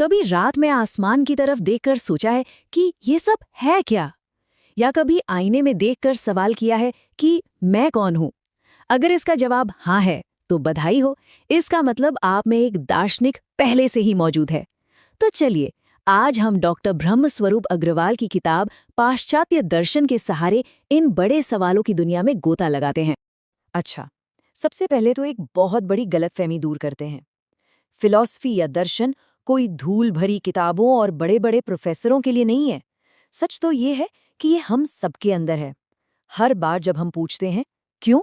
कभी रात में आसमान की तरफ देखकर सोचा है कि ये सब है क्या? या कभी आईने में देखकर सवाल किया है कि मैं कौन हूं? अगर इसका जवाब हाँ है, तो बधाई हो, इसका मतलब आप में एक दार्शनिक पहले से ही मौजूद है। तो चलिए, आज हम डॉक्टर ब्रह्मस्वरूप अग्रवाल की किताब पाश्चात्य दर्शन के सहारे इन बड़े सवालों की दुनिया में गोता लगाते हैं। अच्छा, सबसे पहले तो एक बहुत बड़ी गलतफहमी दूर करते हैं। फिलॉसफी या दर्शन कोई धूल भरी किताबों और बड़े बड़े प्रोफेसरों के लिए नहीं है। सच तो ये है कि ये हम सबके अंदर है। हर बार जब हम पूछते हैं क्यों,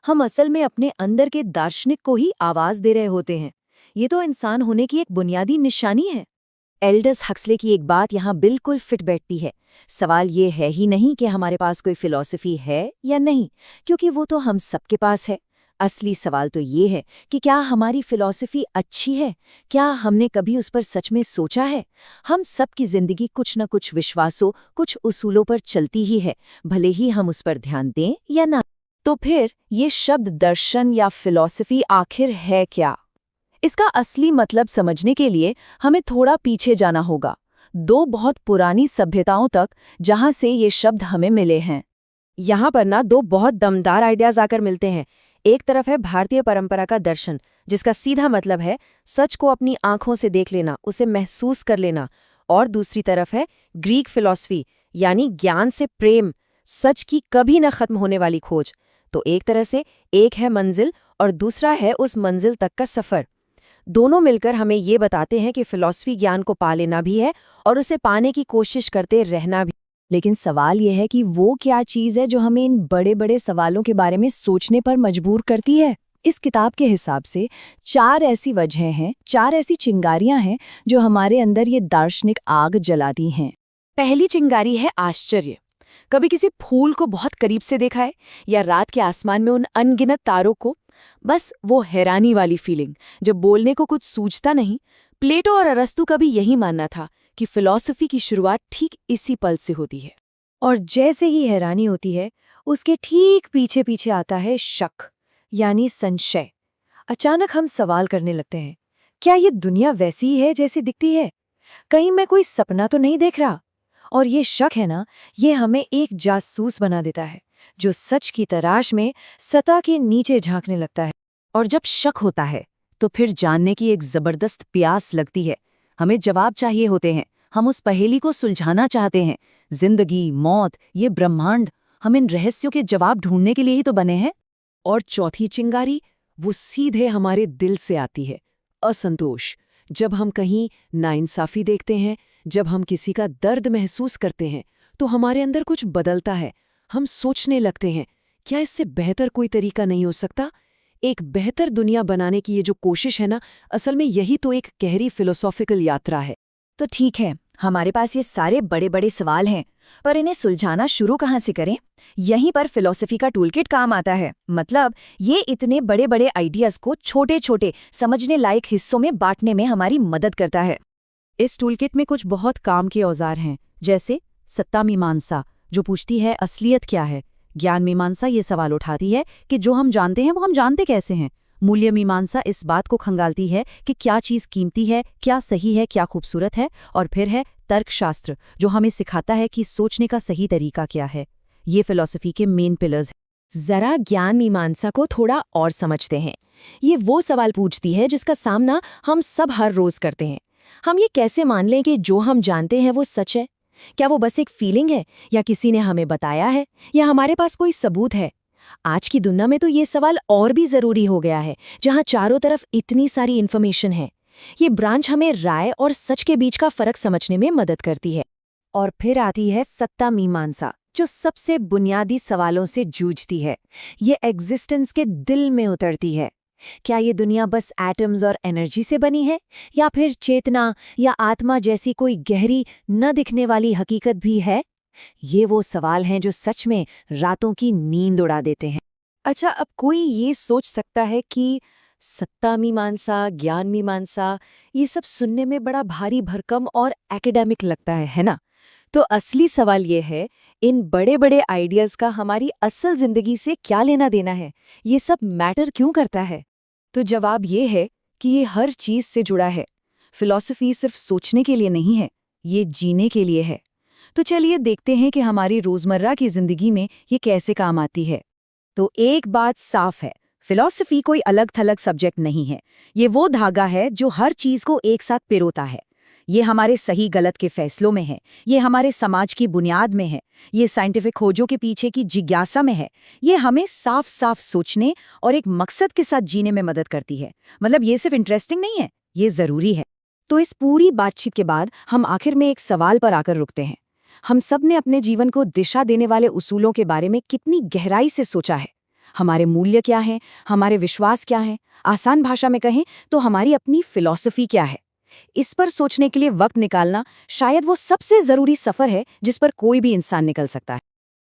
हम असल में अपने अंदर के दार्शनिक को ही आवाज दे रहे होते हैं। ये तो इंसान होने की एक बुनियादी निशानी है। एल्डस हक्सले की एक बात यहाँ बिल्कुल फिट बैठती है। सवाल ये है ही नहीं कि हमारे पास कोई फिलॉसफी है या नहीं, क्योंकि वो तो हम सबके पास है। असली सवाल तो ये है कि क्या हमारी फिलॉसफी अच्छी है, क्या हमने कभी उस पर सच में सोचा है। हम सबकी जिंदगी कुछ न कुछ विश्वासों, कुछ उसूलों पर चलती ही है, भले ही हम उस पर ध्यान दें या ना। तो फिर ये शब्द दर्शन या फिलॉसफी आखिर है क्या? इसका असली मतलब समझने के लिए हमें थोड़ा पीछे जाना होगा, दो बहुत पुरानी सभ्यताओं तक, जहां से ये शब्द हमें मिले हैं। यहाँ पर ना दो बहुत दमदार आइडियाज आकर मिलते हैं। एक तरफ है भारतीय परंपरा का दर्शन, जिसका सीधा मतलब है सच को अपनी आंखों से देख लेना, उसे महसूस कर लेना। और दूसरी तरफ है ग्रीक फिलॉसफी, यानी ज्ञान से प्रेम, सच की कभी न खत्म होने वाली खोज। तो एक तरह से एक है मंजिल और दूसरा है उस मंजिल तक का सफर। दोनों मिलकर हमें ये बताते हैं कि फिलॉसफी ज्ञान को पा लेना भी है और उसे पाने की कोशिश करते रहना भी। लेकिन सवाल यह है कि वो क्या चीज़ है जो हमें इन बड़े बड़े सवालों के बारे में सोचने पर मजबूर करती है। इस किताब के हिसाब से 4 ऐसी वजहें हैं, 4 ऐसी चिंगारियां हैं जो हमारे अंदर ये दार्शनिक आग जलाती हैं। पहली चिंगारी है आश्चर्य। कभी किसी फूल को बहुत करीब से देखा है, या रात के आसमान में उन अनगिनत तारों को? बस वो हैरानी वाली फीलिंग, जब बोलने को कुछ सूझता नहीं। प्लेटो और अरस्तु का भी यही मानना था कि फिलॉसफी की शुरुआत ठीक इसी पल से होती है। और जैसे ही हैरानी होती है, उसके ठीक पीछे पीछे आता है शक, यानी संशय। अचानक हम सवाल करने लगते हैं, क्या ये दुनिया वैसी ही है जैसी दिखती है? कहीं मैं कोई सपना तो नहीं देख रहा? और ये शक है ना, ये हमें एक जासूस बना देता है, जो सच की तलाश में सतह के नीचे झांकने लगता है। और जब शक होता है, तो फिर जानने की एक जबरदस्त प्यास लगती है। हमें जवाब चाहिए होते हैं, हम उस पहेली को सुलझाना चाहते हैं। जिंदगी, मौत, ये ब्रह्मांड, हम इन रहस्यों के जवाब ढूंढने के लिए ही तो बने हैं। और चौथी चिंगारी, वो सीधे हमारे दिल से आती है, असंतोष। जब हम कहीं नाइंसाफी देखते हैं, जब हम किसी का दर्द महसूस करते हैं, तो हमारे अंदर कुछ बदलता है। हम सोचने लगते हैं, क्या इससे बेहतर कोई तरीका नहीं हो सकता? एक बेहतर दुनिया बनाने की ये जो कोशिश है ना, असल में यही तो एक गहरी फिलोसॉफिकल यात्रा है। तो ठीक है, हमारे पास ये सारे बड़े बड़े सवाल हैं, पर इन्हें सुलझाना शुरू कहाँ से करें? यहीं पर फिलॉसफी का टूलकिट काम आता है। मतलब ये इतने बड़े बड़े आइडियाज को छोटे छोटे समझने लायक हिस्सों में बांटने में हमारी मदद करता है। इस टूलकिट में कुछ बहुत काम के औजार हैं, जैसे सत्ता मीमांसा, जो पूछती है असलियत क्या है। ज्ञान मीमांसा ये सवाल उठाती है कि जो हम जानते हैं वो हम जानते कैसे हैं। मूल्य मीमांसा इस बात को खंगालती है कि क्या चीज़ कीमती है, क्या सही है, क्या खूबसूरत है। और फिर है तर्कशास्त्र, जो हमें सिखाता है कि सोचने का सही तरीका क्या है। ये फिलॉसफी के मेन पिलर्स हैं। जरा ज्ञान मीमांसा को थोड़ा और समझते हैं। ये वो सवाल पूछती है जिसका सामना हम सब हर रोज करते हैं। हम ये कैसे मान लें कि जो हम जानते हैं वो सच है? क्या वो बस एक फीलिंग है, या किसी ने हमें बताया है, या हमारे पास कोई सबूत है? आज की दुनिया में तो ये सवाल और भी जरूरी हो गया है, जहां चारों तरफ इतनी सारी इन्फॉर्मेशन है। ये ब्रांच हमें राय और सच के बीच का फर्क समझने में मदद करती है। और फिर आती है सत्ता मीमांसा, जो सबसे बुनियादी सवालों से जूझती है। ये एग्जिस्टेंस के दिल में उतरती है। क्या ये दुनिया बस एटम्स और एनर्जी से बनी है, या फिर चेतना या आत्मा जैसी कोई गहरी न दिखने वाली हकीकत भी है? ये वो सवाल हैं जो सच में रातों की नींद उड़ा देते हैं। अच्छा, अब कोई ये सोच सकता है कि सत्ता मीमांसा, ज्ञान मीमांसा, ये सब सुनने में बड़ा भारी भरकम और एकेडमिक लगता है ना? तो असली सवाल ये है, इन बड़े बड़े आइडियाज का हमारी असल जिंदगी से क्या लेना देना है? ये सब मैटर क्यों करता है? तो जवाब ये है कि ये हर चीज से जुड़ा है। फिलॉसफी सिर्फ सोचने के लिए नहीं है, ये जीने के लिए है। तो चलिए देखते हैं कि हमारी रोजमर्रा की जिंदगी में ये कैसे काम आती है। तो एक बात साफ है, फिलॉसफी कोई अलग थलग सब्जेक्ट नहीं है। ये वो धागा है जो हर चीज को एक साथ पिरोता है। ये हमारे सही गलत के फैसलों में है, ये हमारे समाज की बुनियाद में है, ये साइंटिफिक खोजों के पीछे की जिज्ञासा में है। ये हमें साफ साफ सोचने और एक मकसद के साथ जीने में मदद करती है। मतलब ये सिर्फ इंटरेस्टिंग नहीं है, ये जरूरी है। तो इस पूरी बातचीत के बाद हम आखिर में एक सवाल पर आकर रुकते हैं। हम सब ने अपने जीवन को दिशा देने वाले उसूलों के बारे में कितनी गहराई से सोचा है? हमारे मूल्य क्या हैं? हमारे विश्वास क्या हैं? आसान भाषा में कहें तो हमारी अपनी फिलॉसफी क्या है? इस पर सोचने के लिए वक्त निकालना शायद वो सबसे जरूरी सफर है जिस पर कोई भी इंसान निकल सकता है।